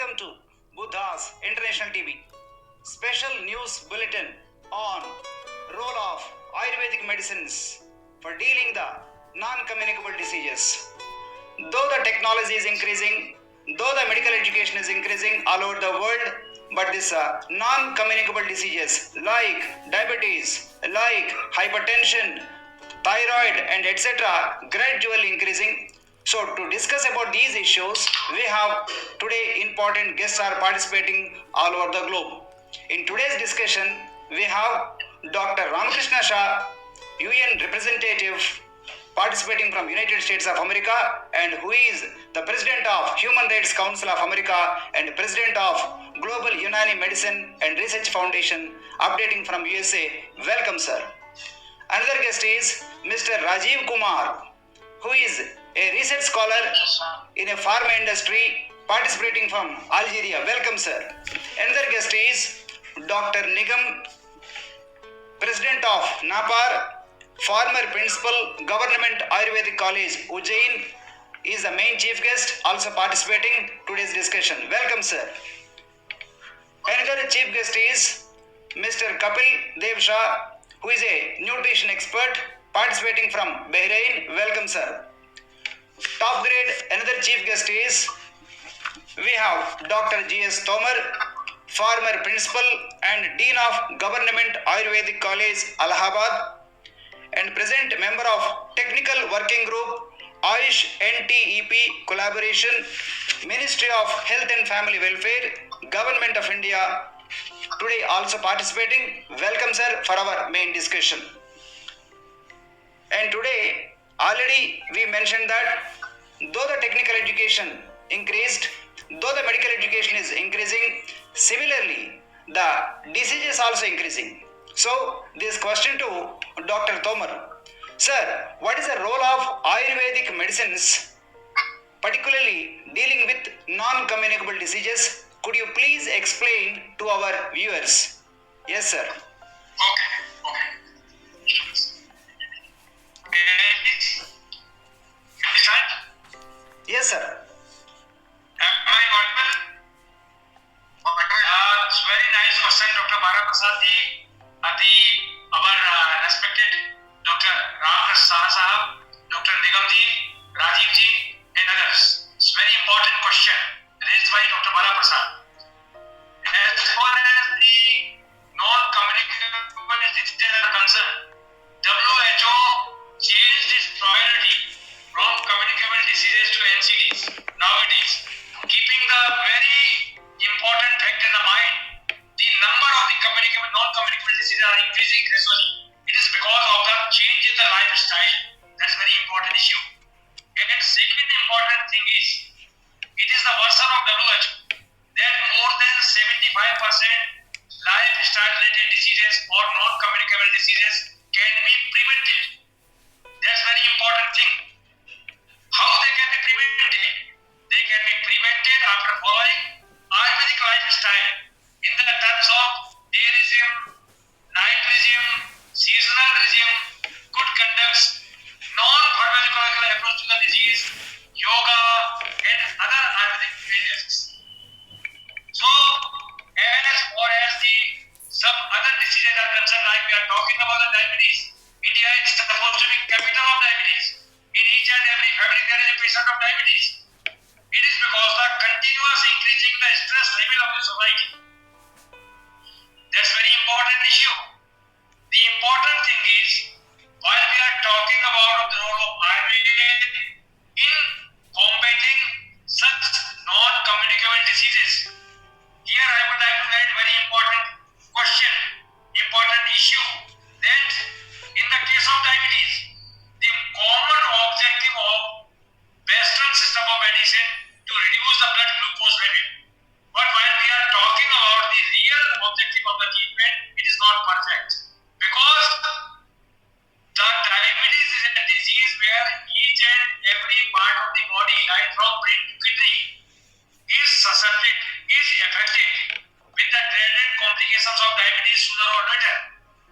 Welcome to Buddha's International TV special news bulletin on role of Ayurvedic medicines for dealing the non-communicable diseases. Though the technology is increasing, though the medical education is increasing all over the world, but these non-communicable diseases like diabetes, like hypertension, thyroid and etc. gradually increasing. So to discuss about these issues, we have today important guests are participating all over the globe. In today's discussion, we have Dr. Ramakrishna Shah, UN representative participating from United States of America and who is the President of Human Rights Council of America and President of Global Unani Medicine and Research Foundation updating from USA. Welcome, sir. Another guest is Mr. Rajiv Kumar, who is a research scholar in a pharma industry participating from Algeria. Welcome, sir. Another guest is Dr. Nigam, President of NAPAR, former Principal, Government Ayurvedic College, Ujjain, is the main chief guest, also participating today's discussion. Welcome, sir. Another chief guest is Mr. Kapil Dev Shah, who is a nutrition expert participating from Bahrain. Welcome, sir. Top grade, another chief guest is, we have Dr. G.S. Tomar, former Principal and Dean of Government Ayurvedic College, Allahabad, and present member of Technical Working Group, Ayush NTEP Collaboration, Ministry of Health and Family Welfare, Government of India, today also participating. Welcome, sir, for our main discussion. And today, already we mentioned that though the technical education increased, though the medical education is increasing, similarly, the diseases also increasing. So, this question to Dr. Tomar. Sir, what is the role of Ayurvedic medicines, particularly dealing with non-communicable diseases? Could you please explain to our viewers? Yes, sir. Okay. Yes, sir. Am I audible? It's very nice question, Dr. Bhara Prasad ji. Our respected Dr. Ramakrishna Shah Sahab, Dr. Nigam ji, Rajiv ji, and others. It's very important question raised by Dr. Bhara Prasad. As far as the non-communicable diseases are concerned, WHO changed its priority from communicable diseases to NCDs nowadays, keeping the very important fact in the mind. The number of the communicable, non-communicable diseases are increasing gradually. It is because of the change in the lifestyle. That's a very important issue. And second important thing is, it is the version of WHO that more than 75% lifestyle related diseases or non-communicable diseases can be prevented. That's a very important thing. How they can be prevented? They can be prevented after following Ayurvedic lifestyle in the terms of day regime, night regime, seasonal regime, good conduct, non-pharmacological approach to the disease, yoga, and other Ayurvedic measures. So, as far as the some other diseases are concerned, like we are talking about the diabetes, India is supposed to be capital of diabetes. In each and every family there is a patient of diabetes. It is because the continuous increasing the stress level of the society. That's very important issue. The important thing is, while we are talking about the role of Ayurveda in combating such non-communicable diseases, here I would like to add very important question, important issue, that in the case of diabetes, the common objective of Western system of medicine to reduce the blood glucose level. But while we are talking about the real objective of the treatment, it is not perfect. Because the diabetes is a disease where each and every part of the body, right from brain to kidney, is susceptible, is affected with the dreaded complications of diabetes sooner or later.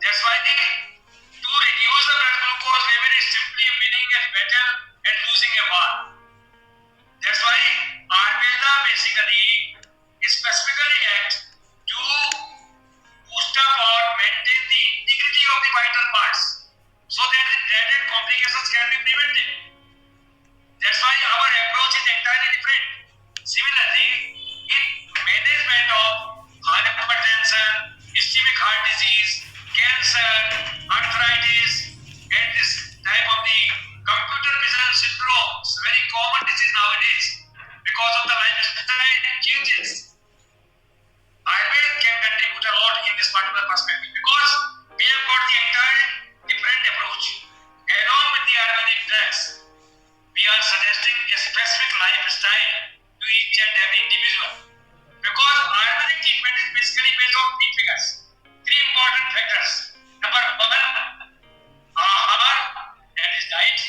That's why to reduce the blood glucose level is simply winning a battle and losing a war. That's why Ayurveda basically specifically act to boost up or maintain the integrity of the vital parts so that the dreaded complications can be prevented. That's why our approach is entirely different. Similarly, in management of hypertension, ischemic heart disease, cancer, arthritis, and this type of the computer vision syndromes, very common disease nowadays because of the lifestyle changes. Ayurveda can contribute a lot in this particular perspective because we have got the entire different approach. Along with the Ayurvedic drugs, we are suggesting a specific lifestyle to each and every individual. Because Ayurvedic treatment is basically based on three figures, three important factors. Number one, ahar, that is diet.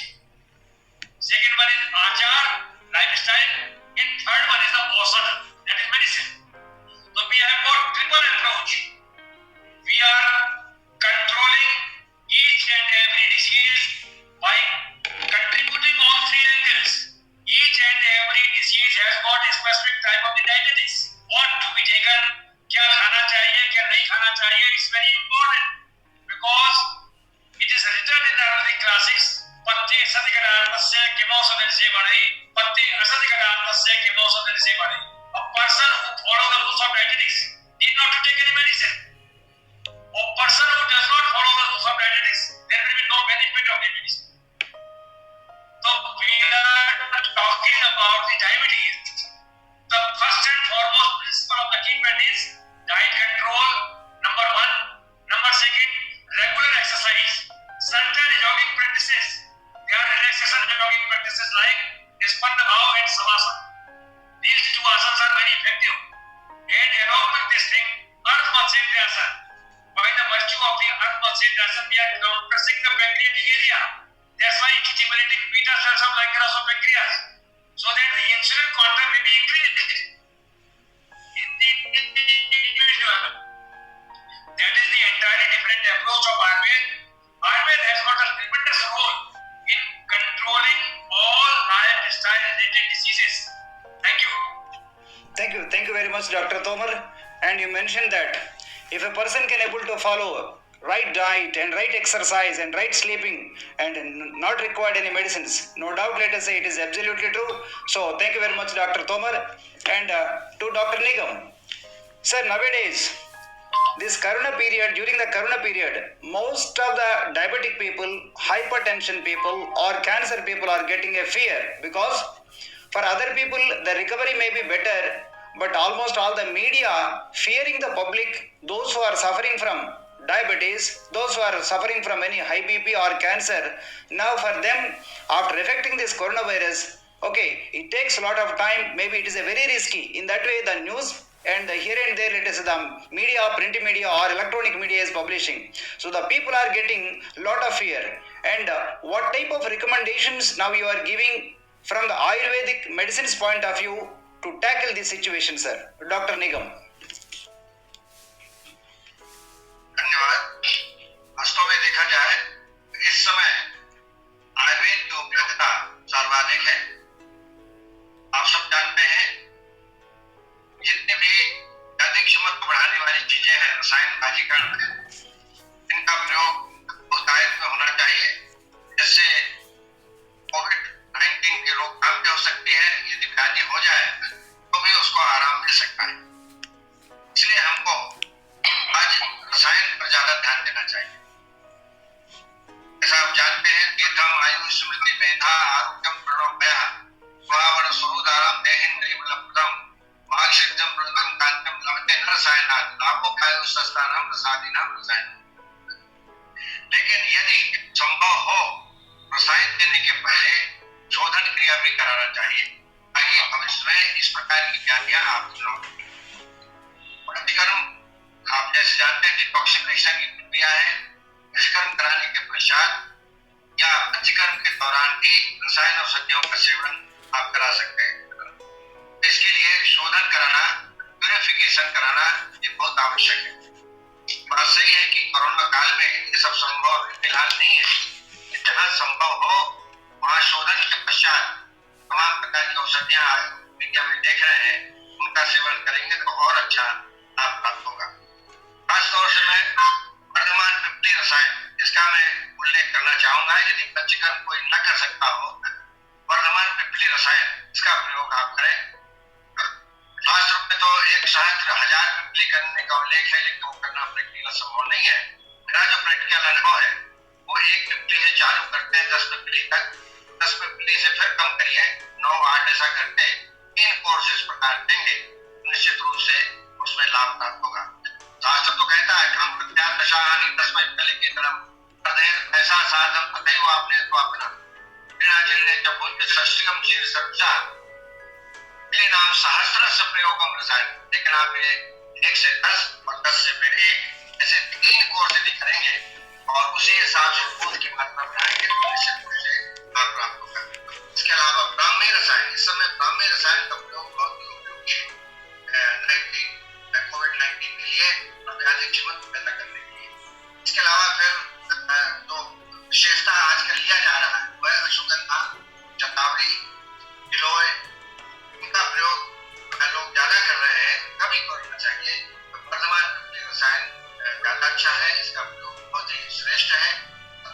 Second one is achar, lifestyle. And third one is the ausad, that is medicine. So we have got triple approach. We are controlling each and every disease by contributing all three angles. Each and every disease has got a specific type of the dietetics. What to be taken, क्या खाना चाहिए, क्या नहीं खाना चाहिए, is very important because it is written in the Arabic classics. पत्ते सदगरान तस्से के मौसम से बढ़े, पत्ते असदगरान तस्से के मौसम से बढ़े. A person who follows the rules of dietetics need not to take any medicine. A person who does not follow the rules of dietetics, there will be no benefit of the medicine. So we are talking about the diabetes. The first and foremost principle of the treatment is diet control, number one. Number second, regular exercise. Certain jogging practices, there are relaxation jogging practices like Nispanda Bhav and Savasana. These two asanas are very effective. And along with this thing, Ardha Matsyendrasana. By the virtue of the Ardha Matsyendrasana, we are compressing the pancreatic area. That's why stimulating beta cells of pancreas of pancreas, so that the insulin quantum may be increased in the individual. That is the entirely different approach of Ayurveda. Ayurveda has got a tremendous role in controlling all lifestyle-related diseases. Thank you. Thank you very much, Dr. Tomar. And you mentioned that if a person can able to follow right diet and right exercise and right sleeping and not required any medicines, no doubt, let us say it is absolutely true. So thank you very much, Dr. Tomar. And to Dr. Nigam, sir, nowadays this corona period, during the corona period, most of the diabetic people, hypertension people or cancer people are getting a fear because for other people the recovery may be better, but almost all the media fearing the public, those who are suffering from diabetes, those who are suffering from any high BP or cancer, now for them after affecting this coronavirus, okay, it takes a lot of time, maybe it is a very risky. In that way the news and here and there, let us say the media, print media or electronic media is publishing. So the people are getting lot of fear. And what type of recommendations now you are giving from the Ayurvedic medicine's point of view to tackle this situation, sir? Dr. Nigam. धन्यवाद। वास्तव में देखा जाए इस समय आयुर्वेद की उपयोगिता सर्वाधिक है। आप सब जानते हैं जितने भी दैनिक क्षमता को बढ़ाने वाली चीजें हैं, रसायन भाजीकरण, इनका प्रयोग बहुतायत में होना चाहिए, जिससे कोविड-19 की रोकथाम भी हो सकती है। यदि व्याधि हो जाए तो भी उसको आराम मिल सकता है। इसलिए हमको आज रसायन पर ज्यादा ध्यान देना चाहिए। जैसा आप जानते हैं, दीर्घम आयु स्मृति मेधा आरोग्यम प्रणोदया स्वावर स्वरूदाराम देहेन्द्रिय बलप्रदम मार्गसिद्धम प्रदम कांत्यम लभते रसायनात् लाभो कायो सस्तानाम प्रसादिनाम रसायन। लेकिन यदि संभव हो रसायन देने के पहले शोधन क्रिया भी कराना चाहिए ताकि भविष्य में इस प्रकार की व्याधियां आप न हो। प्रतिकर्म आप जैसे जानते हैं डिटॉक्सिफिकेशन की प्रक्रिया है। निष्कर्म कराने के पश्चात या पंचकर्म के दौरान भी रसायन औषधियों का सेवन आप करा सकते हैं। इसके लिए शोधन कराना, प्यूरिफिकेशन कराना ये बहुत आवश्यक है। बात सही है कि कोरोना काल में ये सब संभव फिलहाल नहीं है। जहाँ संभव हो वहाँ शोधन के पश्चात तमाम प्रकार की औषधियां विज्ञान में देख रहे हैं उनका सेवन करेंगे तो और अच्छा लाभ प्राप्त होगा। खासतौर से मैं वर्धमान पिपली रसायन इसका मैं उल्लेख करना चाहूंगा। यदि पंचकर्म कोई न कर सकता हो, वर्धमान पिपली रसायन इसका प्रयोग आप करें। शास्त्र में तो 1,000 पिपली करने का उल्लेख है, लेकिन वो करना प्रैक्टिकल संभव नहीं है। मेरा जो प्रैक्टिकल अनुभव है वो 1 पिपली से चालू करते हैं 10 पिपली तक, 10 पिपली से फिर कम करिए 9-8 ऐसा करते 3 कोर्स इस प्रकार देंगे, निश्चित रूप से उसमें लाभ प्राप्त होगा। शास्त्र तो कहता है क्रम प्रत्यात्मशाहानि तस्मै फलिकेतनम तदेव ऐसा साधन तथैव आपने तो अपना बिना जिलने जब उनके षष्टिकम चीर सर्वसा नाम सहस्रस्य प्रयोगम रसायन। लेकिन आप ये 1 से 10 और 10 से फिर 1 ऐसे 3 कोर्स यदि करेंगे और उसी हिसाब से दूध की मात्रा बढ़ाएंगे तो निश्चित रूप से लाभ प्राप्त होगा। इसके अलावा ब्राह्मी रसायन, इस समय ब्राह्मी रसायन का प्रयोग बहुत ही उपयोगी है कोविड-19 के लिए और व्याधि क्षमता पैदा करने के लिए। इसके अलावा फिर जो विशेषता आजकल लिया जा रहा है वह अश्वगंधा, शतावरी, गिलोय, उनका प्रयोग लोग ज्यादा कर रहे हैं, कभी करना चाहिए। वर्तमान रसायन ज्यादा अच्छा है, इसका प्रयोग बहुत ही श्रेष्ठ है।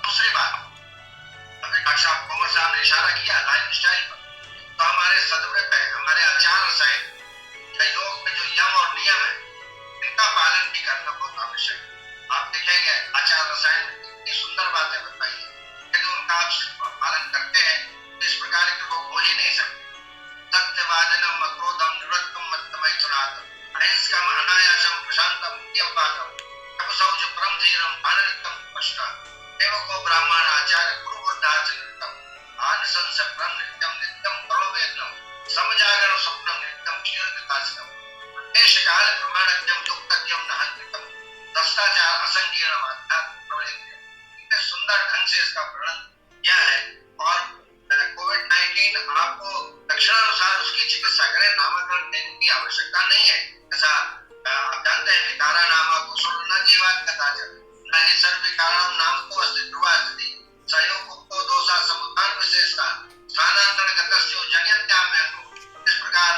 दूसरी बात, अभी डॉक्टर साहब कोमर साहब ने इशारा किया लाइफ स्टाइल पर, तो हमारे सदव्रत है, हमारे आचार रसायन या योग में जो यम और नियम है इनका पालन भी करना बहुत आवश्यक है। आप देखेंगे आचार रसायन में कितनी सुंदर बातें बताई है, यदि उनका आप पालन करते हैं तो इस प्रकार के लोग हो ही नहीं सकते। सत्यवादनम मक्रोधम निवृत्तम मत्तमैथुनात् अहिंसकम अनायासम प्रशांतम नित्यपालम तपसौच परम धीरम अनृतम पश्चा देवको ब्राह्मण आचार्य गुरु वृद्धाचरितम आनसंस परम नित्यम नित्यम परोवेदनम समजागरण स्वप्नम नित्यम क्षीरविकासनम देश काल प्रमाणज्ञम दुक्तज्ञम नहंतम भ्रष्टाचार असंकीर्णम अध्यात्म प्रवृत्ति। इतने सुंदर ढंग से इसका वर्णन किया है। और कोविड-19 आपको लक्षणानुसार उसकी चिकित्सा करें, नामकरण देने की आवश्यकता नहीं है। ऐसा आप जानते हैं विकारा नाम कुशल न जीवात कदाचन न ही सर्व विकाराम नाम को अस्ति ध्रुवास्ति सहयोग को दोषा समुदान विशेषता स्थानांतरण गतस्यो जन्यत्याम में। इस प्रकार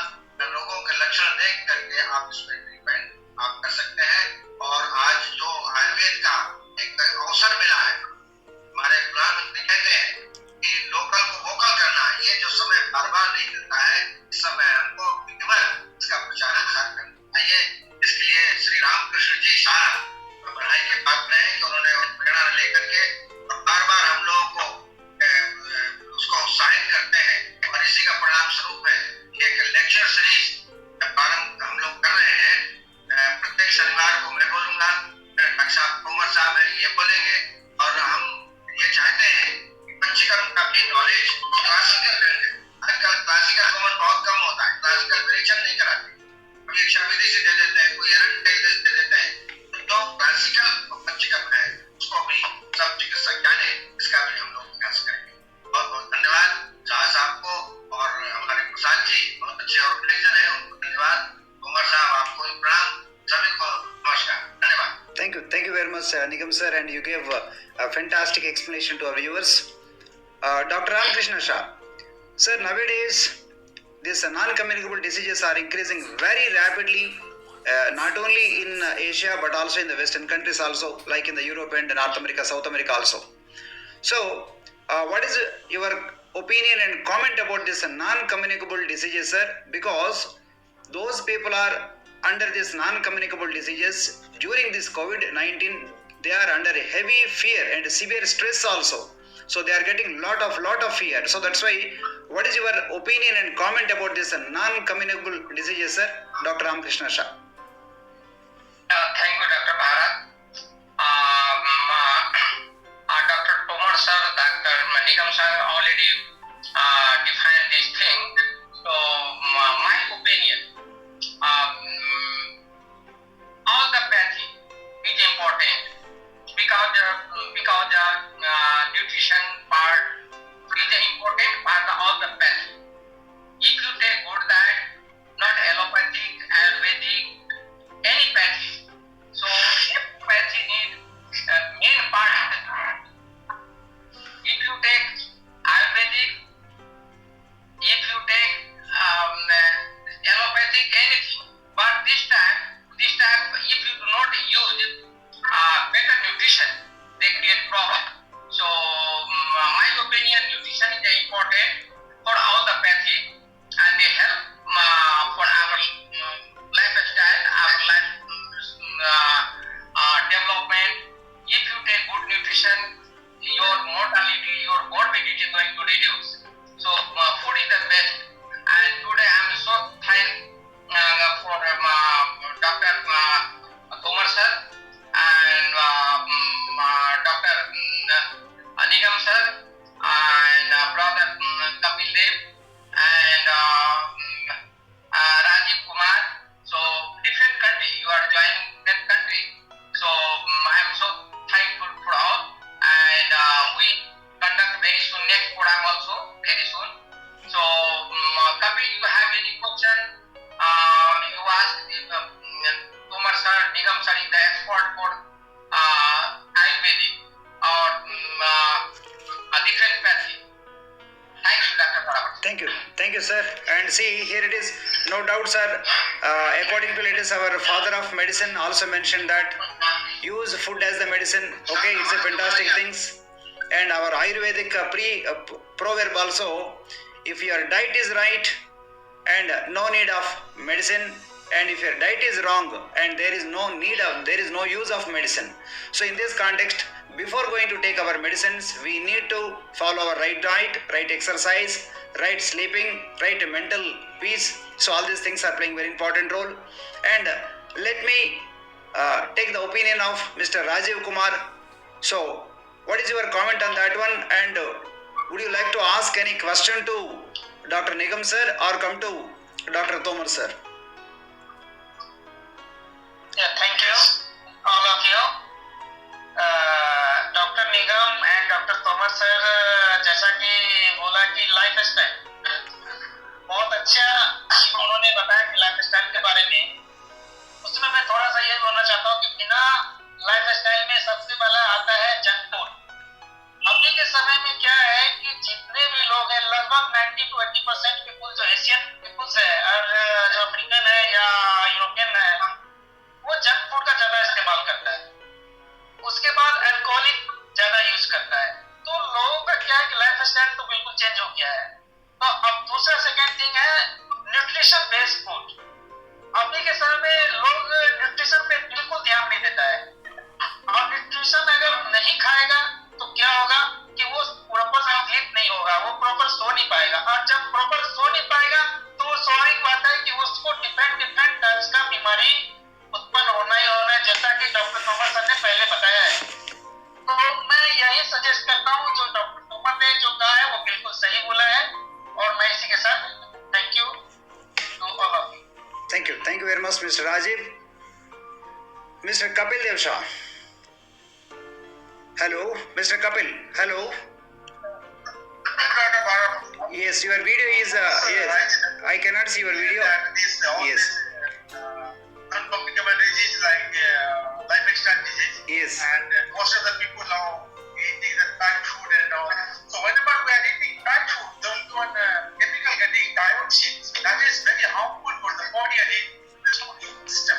लोगों के लक्षण देख करके आप इसमें ट्रीटमेंट आप कर सकते हैं। और आज जो आयुर्वेद का एक अवसर मिला है, हमारे प्रधानमंत्री कहते हैं कि लोकल को वोकल करना, ये जो समय बार बार नहीं मिलता है, इस समय हमको विधिवत इसका प्रचार प्रसार करना चाहिए। इसके लिए श्री रामकृष्ण जी साहब बधाई के पात्र हैं कि उन्होंने प्रेरणा लेकर के और बार बार हम लोगों को उसको उत्साहित करते हैं। और इसी का परिणाम स्वरूप है कि एक लेक्चर सीरीज प्रारंभ हम लोग कर रहे हैं। प्रत्येक शनिवार को मैं बोलूंगा, डॉक्टर साहब कोमर साहब है ये बोलेंगे, और हम ये चाहते हैं पंचकर्म का भी नॉलेज क्लासिकल है। आजकल क्लासिकल कॉमन बहुत कम होता है, क्लासिकल परीक्षण नहीं कराते, कोई इच्छा विधि से दे देते हैं, कोई एरंड दे देते हैं। तो क्लासिकल पंचकर्म है उसको भी सब चिकित्सक जाने, इसका भी हम लोग प्रयास करेंगे। बहुत बहुत धन्यवाद शाह साहब को, और हमारे प्रसाद जी बहुत अच्छे ऑर्गेनाइजर है, उनको धन्यवाद। कुमार साहब आपको भी प्रणाम, सभी को नमस्कार, धन्यवाद। Thank you very much, Nigam sir, and you gave a fantastic explanation to our viewers. Dr. Ramakrishna Shah, sir, nowadays these non-communicable diseases are increasing very rapidly, not only in Asia but also in the Western countries also, like in the Europe and North America, South America also. So, what is your opinion and comment about this non-communicable diseases, sir? Because those people are under this non-communicable diseases during this COVID-19, they are under heavy fear and severe stress also. So they are getting lot of fear. So that's why, what is your opinion and comment about this non-communicable diseases, sir? Dr. Ramakrishna Shah. Thank you, Dr. Bharat. Dr. Tomar sir, Dr. Nigam sir already defined this thing. So my opinion, allopathy is important because the nutrition part is an important part of allopathy. If you take good diet, not allopathic, Ayurvedic, asked Tomar sir, Nigam sir is the expert for Ayurvedic or different. Thanks, Dr. Bharat. Thank you, sir. And see, here it is. No doubt, sir. According to latest, our father of medicine also mentioned that use food as the medicine. Okay, it's a fantastic things. And our Ayurvedic proverb also, if your diet is right and no need of medicine, and if your diet is wrong and there is no use of medicine. So in this context, before going to take our medicines, we need to follow our right diet, right exercise, right sleeping, right mental peace. So all these things are playing very important role. And let me take the opinion of Mr. Rajiv Kumar. So what is your comment on that one? And would you like to ask any question to Dr. Nigam sir or come to Dr. Tomar sir? Yeah, thank you, all of you. Doctor Nigam and doctor Tomar sir जैसा कि बोला कि life style बहुत अच्छा उन्होंने बताया कि life style के बारे में। उसमें मैं थोड़ा सा ये बोलना चाहता हूँ कि बिना लाइफ स्टाइल में सबसे पहला आता है जंक फूड। अभी के समय में क्या है कि जितने भी लोग हैं लगभग 90 to 80% पीपुल जो एशियन पीपुल्स है और जो अफ्रीकन है या यूरोपियन है वो जंक फूड का ज्यादा इस्तेमाल करता है। उसके बाद अल्कोहलिक ज्यादा यूज करता है। तो लोगों का क्या है कि लाइफ स्टाइल तो बिल्कुल चेंज हो गया है। तो अब दूसरा सेकंड थिंग है न्यूट्रिशन बेस्ड फूड। अभी के समय में लोग न्यूट्रिशन पे बिल्कुल ध्यान नहीं देता है और न्यूट्रिशन अगर नहीं खाएगा तो क्या होगा कि वो प्रॉपर स्लीप नहीं होगा, वो प्रॉपर सो नहीं पाएगा और जब प्रॉपर सो नहीं पाएगा तो वो स्वाभाविक बात है कि उसको डिफरेंट टाइप्स का बीमारी उत्पन्न होना ही होना है, जैसा कि डॉक्टर तोमर सर ने पहले बताया है। तो मैं यही सजेस्ट करता हूँ जो डॉक्टर तोमर ने जो कहा है वो बिल्कुल सही बोला है और मैं इसी के साथ thank you to all of you. Thank you very much, Mr. Rajiv. Mr. Kapil Dev Shah. Hello, Mr. Kapil. Hello. Yes, your video is yes. I cannot see your video. Yes. Uncommunicable disease like lifestyle disease. Yes. And most of the people now eating the packed food and all. So whenever we are eating packed food, there will be one chemical getting dioxins. That is very harmful for the body and immune system.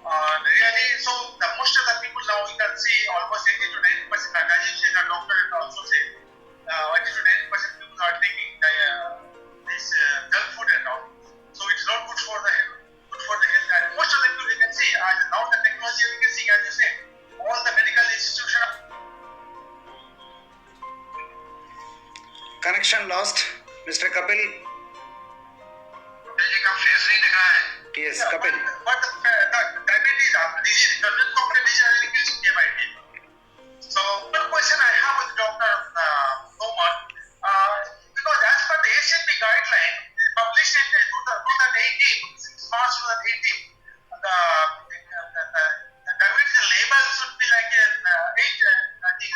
Really, so the most of the people now you can see almost 80 to 90%, like as you said, the doctor also said, 80 to 90% people are taking this junk food and all. So it's not good for the health. And most of the people you can see now the technology you can see, as you said, all the medical institutions. Connection lost, Mr. Kapil. का face नहीं दिख रहा है। Yes, Kapil. But the diabetes disease, the milk of disease are increasing day by day. So one question I have with Dr. Tomar, because as per the ACNP guideline published in 2018, 6 March 2018, the diabetes label should be like an 8, I think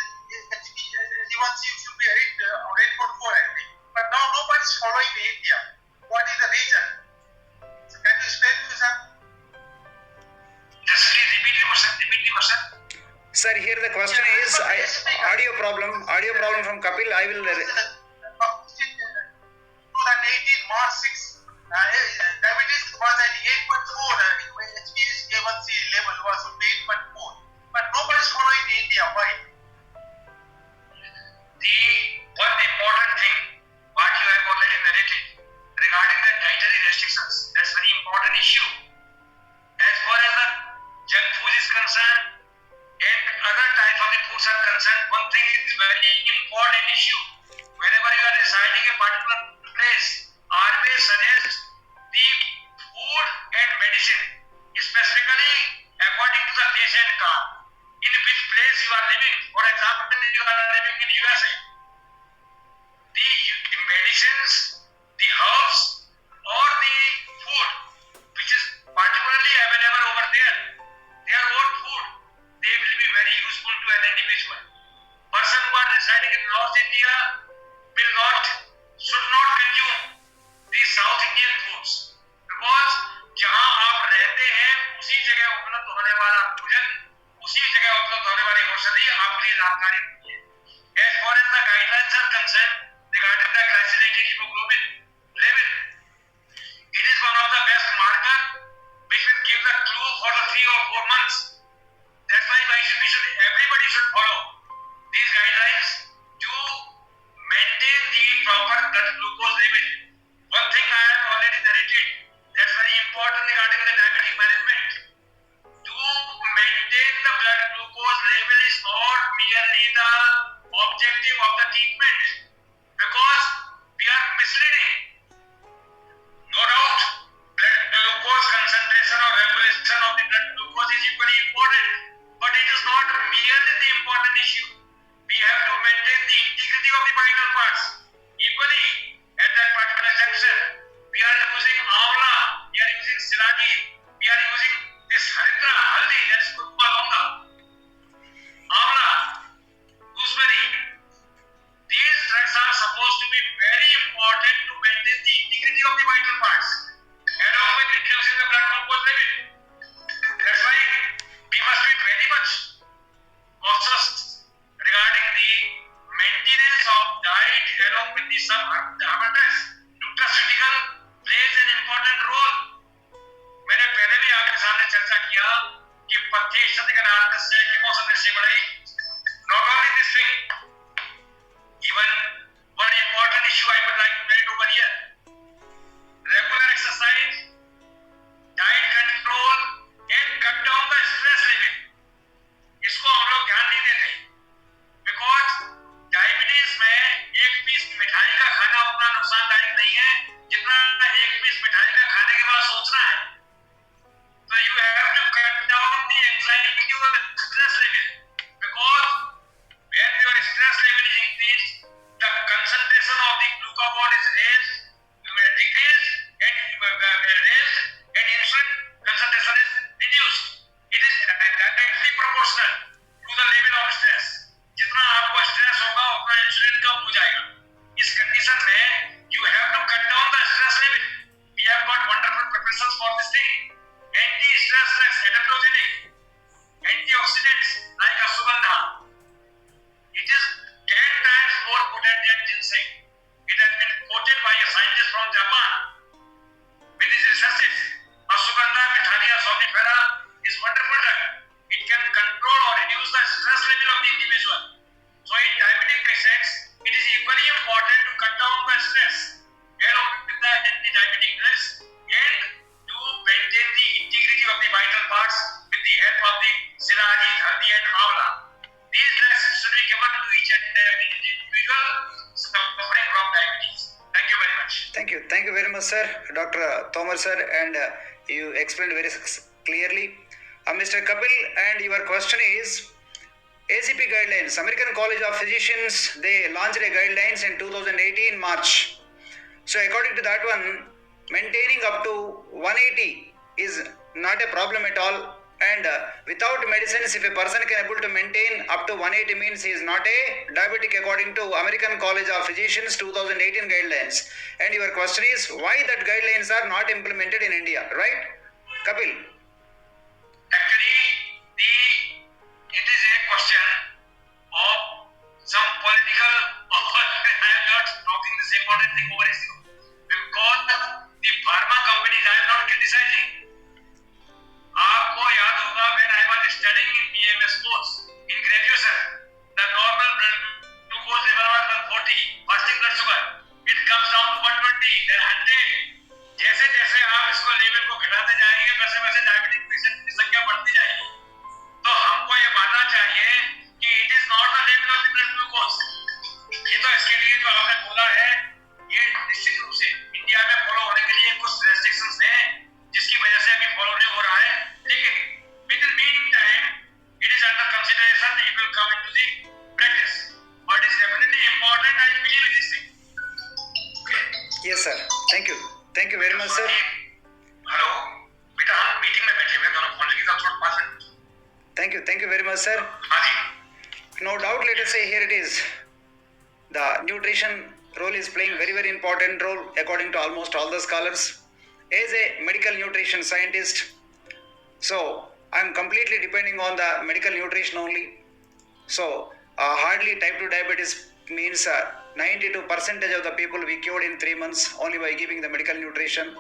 HbA1c should be 8 or 8.4 I think. But now nobody is following in India. What is the reason? So can you explain to me, sir? Just please repeat the question. Sir, here the question is audio problem from Kapil. I will. 2018 March 6, diabetes was at 8.4, HbA1c level was 8.4. But nobody is following in India. Why? The one important thing, what you have already narrated regarding the dietary restrictions, that's very important issue. As far as the junk food is concerned and other types of the foods are concerned, one thing is very important issue. Whenever you are residing in a particular place, always suggest the food and medicine, specifically according to the patient card, in which place you are living. For example, if you are living in USA, the medicines, the herbs, or the food which is particularly available over there, their own food, they will be very useful to an individual. Person who are residing in North India should not consume the South Indian foods, because जहाँ भोजन उसी जगह उपलब्ध होने वाली औषधि आपके लिए लाभकारी होती है. As far as the guidelines are concerned regarding the glycemic hemoglobin level, it is one of the best marker which will give the clue for the 3 or 4 months. That's why everybody should follow these guidelines to maintain the proper blood glucose level. One thing I have already narrated that's very important regarding the diabetic management. To maintain the blood glucose level is not merely the objective of the treatment, because we are misleading. No doubt, blood glucose concentration or regulation of the blood glucose is equally important, but it is not merely the important issue. We have to maintain the integrity of the vital parts. Equally, at that particular juncture, we are using amla, we are using silagi, we are using this haritra, haldi, that is kurkuma longa, amla, gooseberry. These drugs are supposed to be very important to maintain the integrity of the vital parts, along with reducing the blood glucose level. That's why we must be very much cautious regarding the maintenance of diet along with the some herbal drugs. Nutraceutical plays an important role. मैंने पहले भी आपके सामने चर्चा किया कि पत्ते शतकनाथ से किमोसन से बड़ाई. Not only this thing, even one important issue I would like to narrate over here: regular exercise, diet control, and cut down the stress level. इसको हम लोग ध्यान नहीं देते, because डायबिटीज में एक पीस मिठाई का खाना उतना नुकसानदायक नहीं है जितना एक पीस मिठाई का खाने के बाद सोचना है. So you have to cut down the anxiety or stress level, because when your stress level is increased, the concentration of the glucagon is raised, decreased, and raised, and insulin concentration is reduced. It is directly proportional to the level of stress. जितना आपको stress होगा उतना insulin कम हो जाएगा. इस condition में you have to cut down the stress level. We have got wonderful preparations for this thing. Anti-stress drugs, adaptogenic, antioxidants like ashwagandha. It is 10 times more potent than ginseng. It has been quoted by a scientist from Japan. With his researches, ashwagandha Methania somnifera is wonderful drug. It can control or reduce the stress level of the individual. So in diabetic patients, it is equally important to cut down the stress along with the anti-diabetic drugs and to maintain the integrity of the vital parts with the help of the silagi, haldi and amla. These drugs should be given to each and every individual suffering from diabetes. Thank you very much. Thank you very much, sir, Dr. Tomar sir, and you explained very clearly. Mr. Kapil, and your question is ACP guidelines. American College of Physicians, they launched a guidelines in 2018 March. So according to that one, maintaining up to 180 is not a problem at all. And without medicines, if a person can able to maintain up to 180 means he is not a diabetic according to American College of Physicians 2018 guidelines. And your question is why that guidelines are not implemented in India, right? Kapil. Actually, it is a question of some political, I am not talking this important thing over issue. Because the pharma companies, I am not criticizing. आपको याद होगा when I was studying in BMS course in graduation, the normal blood glucose level was 140, fasting blood sugar. It comes down to 120, then 100. जैसे जैसे आप इसको level को घटाते जाएंगे वैसे वैसे डायबिटिक पेशेंट की संख्या बढ़ती जाएगी. तो हमको ये मानना चाहिए कि it is not the level of the blood glucose. ये तो इसके लिए जो आपने बोला है ये निश्चित रूप से इंडिया में फॉलो होने के लिए कुछ रेस्ट्रिक्शंस हैं जिसकी वजह से अभी फॉलो नहीं हो रहा है. लेकिन with in mean time it is under consideration, it will come into the practice. But it is definitely important. I believe in this thing. Yes, sir. Thank you very much, sir. Hello बेटा, हम meeting में बैठे हुए दोनों phone लगी था थोड़ा 5 minute. Thank you very much, sir. हाँ जी. No doubt, let us say here it is. The nutrition role is playing very important role according to almost all the scholars. As a medical nutrition scientist, so I'm completely depending on the medical nutrition only. So hardly type 2 diabetes means 92% of the people we cured in 3 months only by giving the medical nutrition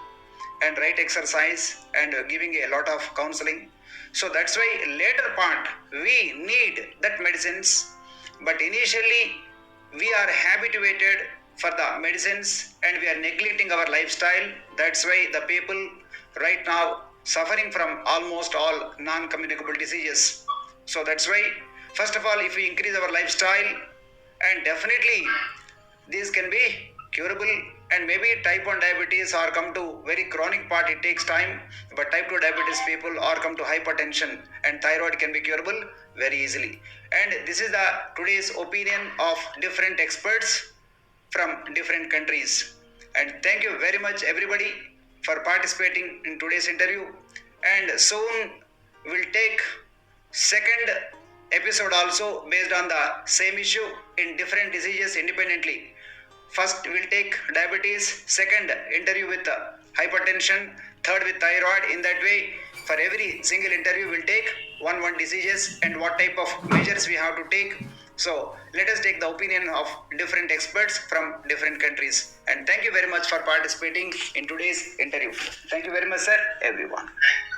and right exercise and giving a lot of counseling. So that's why later part we need that medicines, but initially we are habituated for the medicines and we are neglecting our lifestyle. That's why the people right now suffering from almost all non-communicable diseases. So that's why first of all, if we increase our lifestyle, and definitely these can be curable, and maybe type 1 diabetes or come to very chronic part, it takes time, but type 2 diabetes people or come to hypertension and thyroid can be curable very easily. And this is the today's opinion of different experts from different countries. And thank you very much everybody for participating in today's interview, and soon we'll take second episode also based on the same issue in different diseases independently. First we'll take diabetes, second interview with hypertension, third with thyroid. In that way, for every single interview we'll take one diseases and what type of measures we have to take. So let us take the opinion of different experts from different countries. And thank you very much for participating in today's interview. Thank you very much, sir, everyone. Thank you.